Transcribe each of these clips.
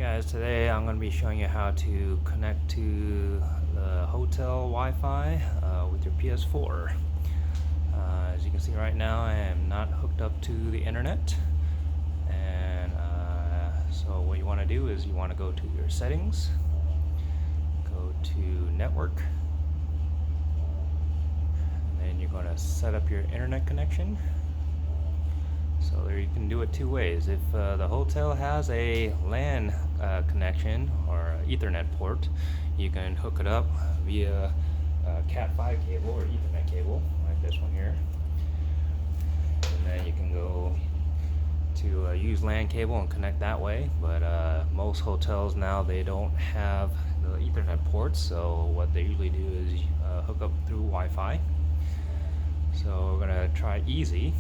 Guys, today I'm going to be showing you how to connect to the hotel Wi-Fi with your PS4. As you can see right now, I am not hooked up to the internet, and so what you want to do is you want to go to your settings, go to network, and then you're going to set up your internet connection. So there you can do it two ways. If the hotel has a LAN connection or Ethernet port, you can hook it up via Cat5 cable or Ethernet cable, like this one here. And then you can go to use LAN cable and connect that way. But most hotels now, they don't have the Ethernet ports, so what they usually do is hook up through Wi-Fi. So we're gonna try easy.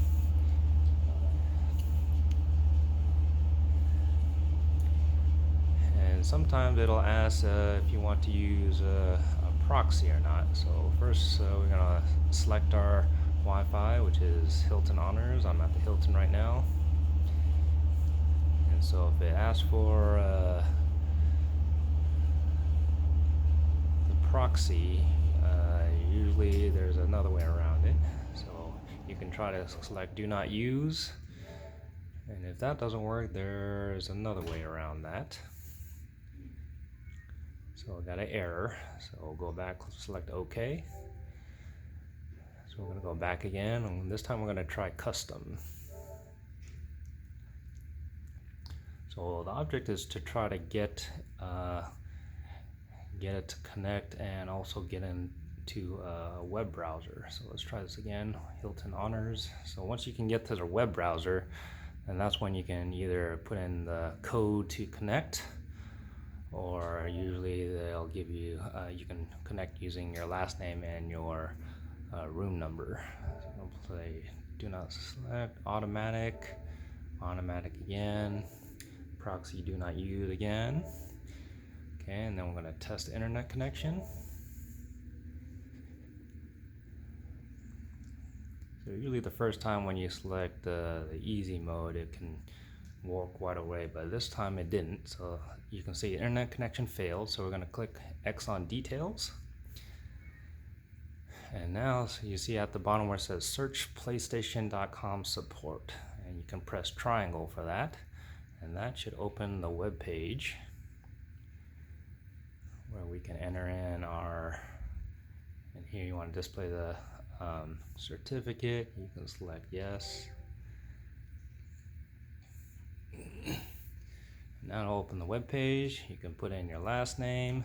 Sometimes it'll ask if you want to use a proxy or not. So first we're gonna select our Wi-Fi, which is Hilton Honors. I'm at the Hilton right now, and so if it asks for the proxy, usually there's another way around it. So you can try to select do not use, and if that doesn't work, there's another way around that. So I got an error, so we'll go back, select OK. So we're going to go back again, and this time we're going to try custom. So the object is to try to get it to connect and also get into a web browser. So let's try this again, Hilton Honors. So once you can get to the web browser, and that's when you can either put in the code to connect, or usually they'll give you, you can connect using your last name and your room number. So I'll play do not select, automatic again, proxy do not use again. Okay, and then we're going to test internet connection. So usually the first time when you select the easy mode, it can work right away, but this time it didn't. So you can see internet connection failed, so we're going to click X on details, and now so you see at the bottom where it says search PlayStation.com support, and you can press triangle for that, and that should open the web page where we can enter in our, and here you want to display the certificate. You can select yes. Now it'll open the web page. You can put in your last name,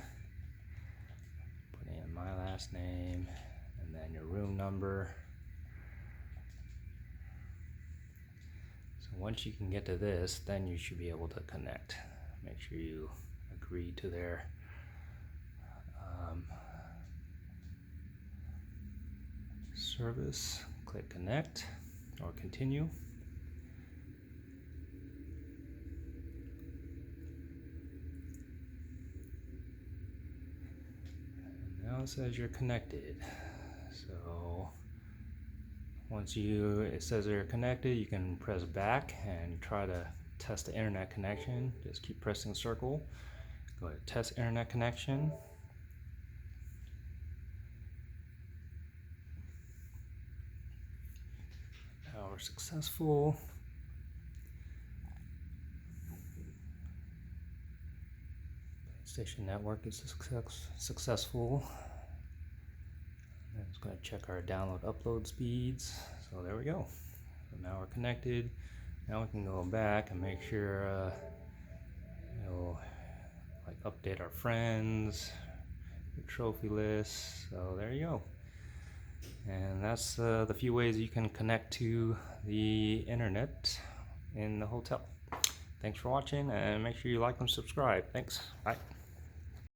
put in my last name, and then your room number. So once you can get to this, then you should be able to connect. Make sure you agree to their service. Click connect or continue. Now it says you're connected. So once it says you're connected, you can press back and try to test the internet connection. Just keep pressing circle. Go to test internet connection. Now we're successful. PlayStation Network is successful. And it's going to check our download upload speeds. So there we go. So now we're connected. Now we can go back and make sure like update our friends, your trophy list. So there you go. And that's the few ways you can connect to the internet in the hotel. Thanks for watching, and make sure you like and subscribe. Thanks. Bye.